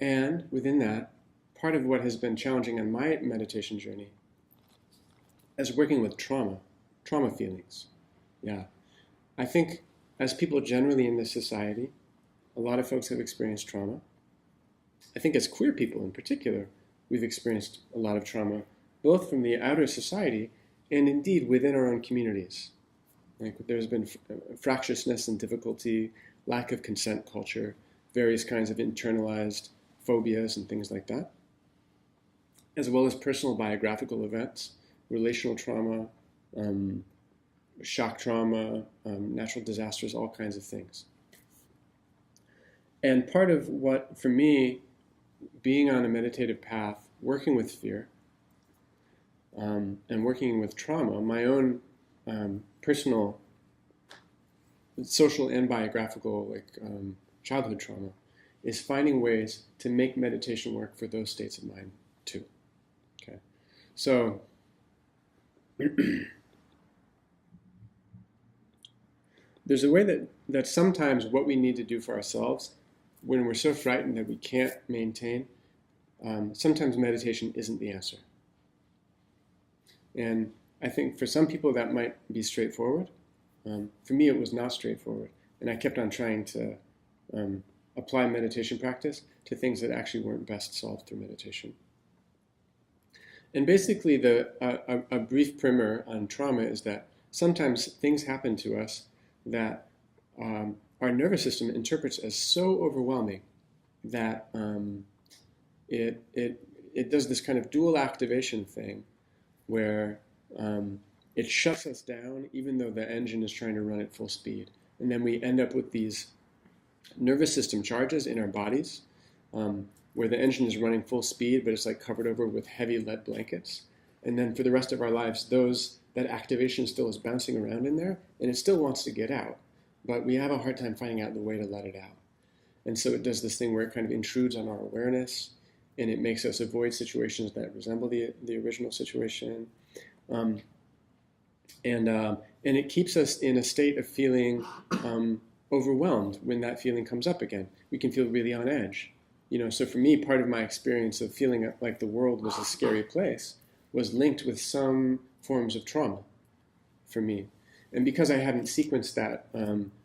And within that, part of what has been challenging on my meditation journey is working with trauma feelings. Yeah. I think as people generally in this society, a lot of folks have experienced trauma. I think as queer people in particular, we've experienced a lot of trauma, both from the outer society and indeed within our own communities. Like there's been fractiousness and difficulty, lack of consent culture, various kinds of internalized phobias and things like that, as well as personal biographical events, relational trauma, shock trauma, natural disasters, all kinds of things. And part of what, for me, being on a meditative path, working with fear, and working with trauma, my own personal, social and biographical, childhood trauma, is finding ways to make meditation work for those states of mind too. Okay, so there's a way that sometimes what we need to do for ourselves, when we're so frightened that we can't maintain, sometimes meditation isn't the answer. And I think for some people that might be straightforward. For me, it was not straightforward. And I kept on trying to apply meditation practice to things that actually weren't best solved through meditation. And basically, a brief primer on trauma is that sometimes things happen to us that our nervous system interprets as so overwhelming that it does this kind of dual activation thing where it shuts us down even though the engine is trying to run at full speed. And then we end up with these nervous system charges in our bodies where the engine is running full speed, but it's like covered over with heavy lead blankets. And then for the rest of our lives, that activation still is bouncing around in there, and it still wants to get out. But we have a hard time finding out the way to let it out. And so it does this thing where it kind of intrudes on our awareness, and it makes us avoid situations that resemble the original situation. And it keeps us in a state of feeling overwhelmed when that feeling comes up again. We can feel really on edge. So for me, part of my experience of feeling like the world was a scary place was linked with some forms of trauma for me. And because I hadn't sequenced that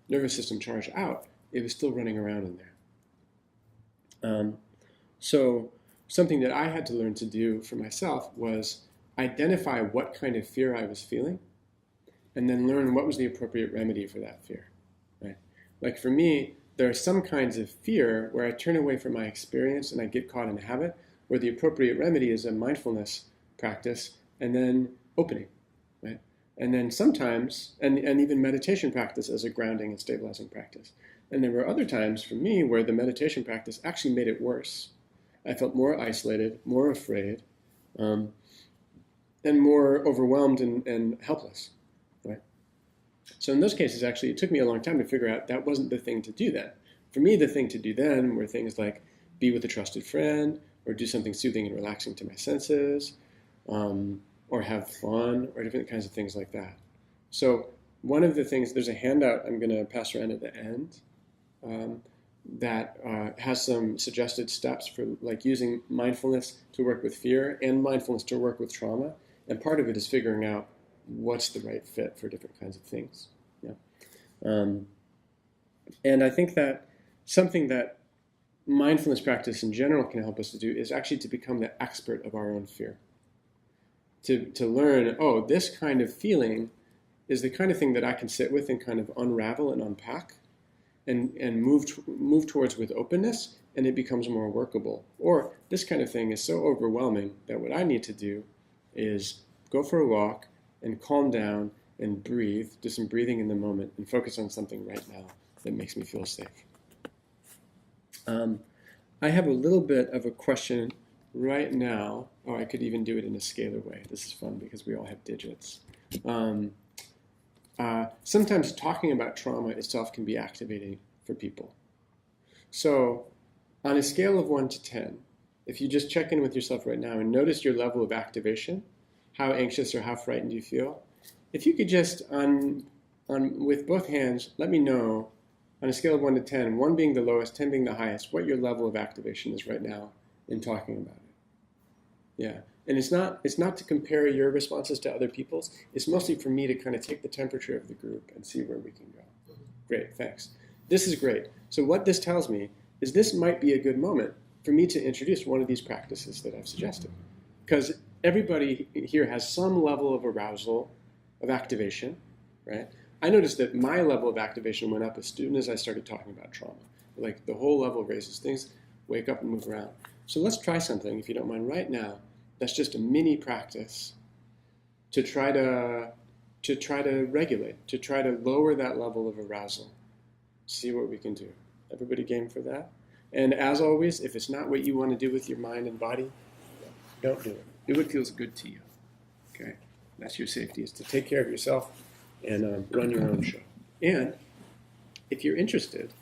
nervous system charge out, it was still running around in there. So something that I had to learn to do for myself was identify what kind of fear I was feeling, and then learn what was the appropriate remedy for that fear. Right? Like for me, there are some kinds of fear where I turn away from my experience and I get caught in a habit, where the appropriate remedy is a mindfulness practice and then opening. Right? And then sometimes, and even meditation practice as a grounding and stabilizing practice. And there were other times for me where the meditation practice actually made it worse. I felt more isolated, more afraid, and more overwhelmed and helpless. Right? So in those cases, actually, it took me a long time to figure out that wasn't the thing to do then. For me, the thing to do then were things like be with a trusted friend, or do something soothing and relaxing to my senses, or have fun, or different kinds of things like that. So one of the things, there's a handout I'm going to pass around at the end that has some suggested steps for like using mindfulness to work with fear and mindfulness to work with trauma. And part of it is figuring out what's the right fit for different kinds of things. Yeah. And I think that something that mindfulness practice in general can help us to do is actually to become the expert of our own fear. To learn, this kind of feeling is the kind of thing that I can sit with and kind of unravel and unpack and move towards with openness, and it becomes more workable. Or this kind of thing is so overwhelming that what I need to do is go for a walk and calm down and breathe, do some breathing in the moment, and focus on something right now that makes me feel safe. I have a little bit of a question right now, or I could even do it in a scalar way. This is fun because we all have digits. Sometimes talking about trauma itself can be activating for people. So on a scale of 1 to 10, if you just check in with yourself right now and notice your level of activation, how anxious or how frightened you feel, if you could just, with both hands, let me know on a scale of 1 to 10, 1 being the lowest, 10 being the highest, what your level of activation is right now in talking about it. Yeah. And it's not to compare your responses to other people's. It's mostly for me to kind of take the temperature of the group and see where we can go. Great, thanks. This is great. So what this tells me is this might be a good moment for me to introduce one of these practices that I've suggested. Because everybody here has some level of arousal, of activation, right? I noticed that my level of activation went up as soon as I started talking about trauma. Like the whole level raises, things wake up and move around. So let's try something, if you don't mind, right now. That's just a mini practice to try to regulate, to try to lower that level of arousal. See what we can do. Everybody game for that? And as always, if it's not what you want to do with your mind and body, don't do it. Do what feels good to you. Okay? That's your safety, is to take care of yourself and run your own show. And if you're interested,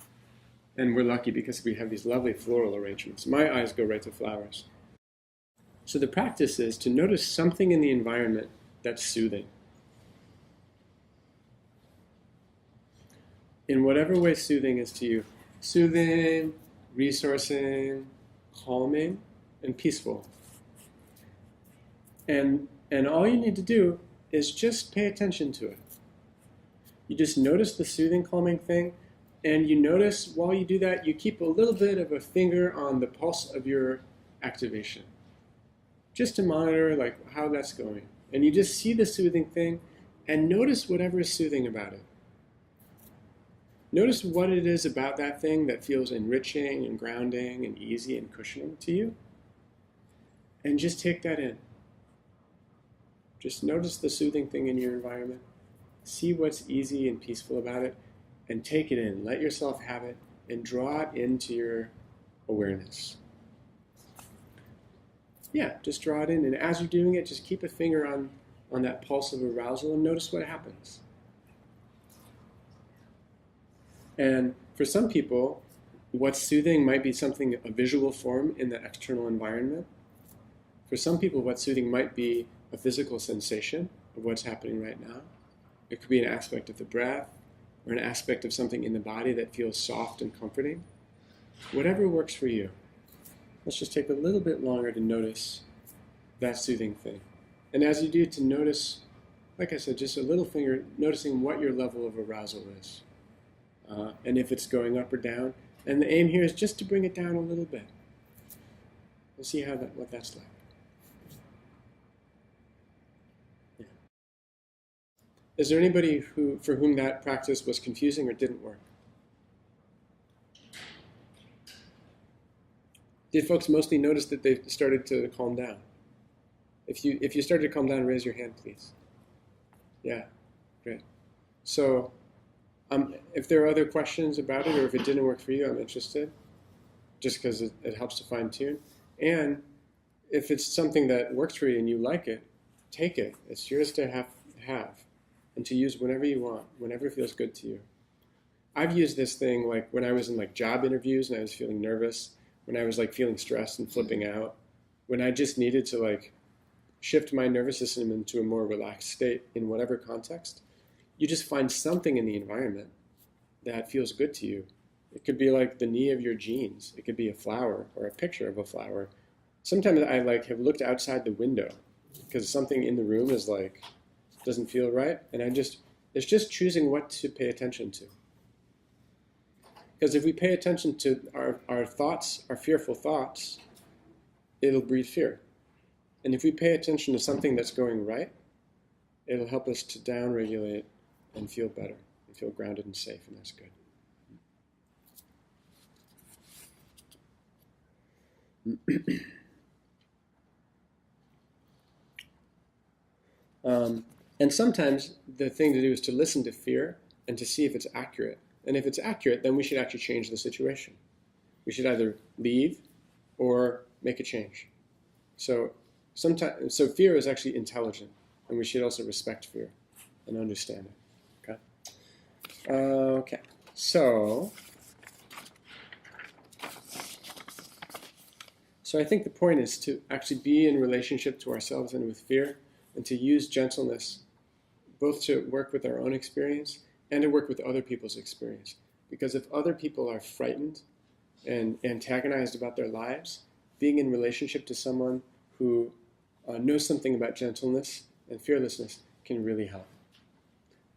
and we're lucky because we have these lovely floral arrangements, my eyes go right to flowers. So the practice is to notice something in the environment that's soothing. In whatever way soothing is to you. Soothing, resourcing, calming, and peaceful. And all you need to do is just pay attention to it. You just notice the soothing, calming thing, and you notice while you do that, you keep a little bit of a finger on the pulse of your activation. Just to monitor like how that's going. And you just see the soothing thing and notice whatever is soothing about it. Notice what it is about that thing that feels enriching and grounding and easy and cushioning to you. And just take that in. Just notice the soothing thing in your environment. See what's easy and peaceful about it and take it in. Let yourself have it and draw it into your awareness. Yeah, just draw it in, and as you're doing it, just keep a finger on that pulse of arousal and notice what happens. And for some people, what's soothing might be something, a visual form in the external environment. For some people, what's soothing might be a physical sensation of what's happening right now. It could be an aspect of the breath or an aspect of something in the body that feels soft and comforting. Whatever works for you. Let's just take a little bit longer to notice that soothing thing. And as you do, to notice, like I said, just a little finger, noticing what your level of arousal is. And if it's going up or down. And the aim here is just to bring it down a little bit. We'll see what that's like. Yeah. Is there anybody for whom that practice was confusing or didn't work? Did folks mostly notice that they started to calm down? If you started to calm down, raise your hand, please. Yeah, great. So if there are other questions about it or if it didn't work for you, I'm interested, just because it helps to fine-tune. And if it's something that works for you and you like it, take it. It's yours to have and to use whenever you want, whenever it feels good to you. I've used this thing like when I was in like job interviews and I was feeling nervous, when I was like feeling stressed and flipping out, when I just needed to like shift my nervous system into a more relaxed state in whatever context. You just find something in the environment that feels good to you. It could be like the knee of your jeans. It could be a flower or a picture of a flower. Sometimes I like have looked outside the window because something in the room is like, doesn't feel right. And it's just choosing what to pay attention to. Because if we pay attention to our thoughts, our fearful thoughts, it'll breed fear. And if we pay attention to something that's going right, it'll help us to downregulate and feel better, and feel grounded and safe, and that's good. And sometimes the thing to do is to listen to fear and to see if it's accurate. And if it's accurate, then we should actually change the situation. We should either leave or make a change. So fear is actually intelligent, and we should also respect fear and understand it. Okay. So I think the point is to actually be in relationship to ourselves and with fear, and to use gentleness both to work with our own experience and to work with other people's experience. Because if other people are frightened and antagonized about their lives, being in relationship to someone who knows something about gentleness and fearlessness can really help.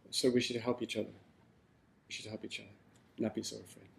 So we should help each other. We should help each other, not be so afraid.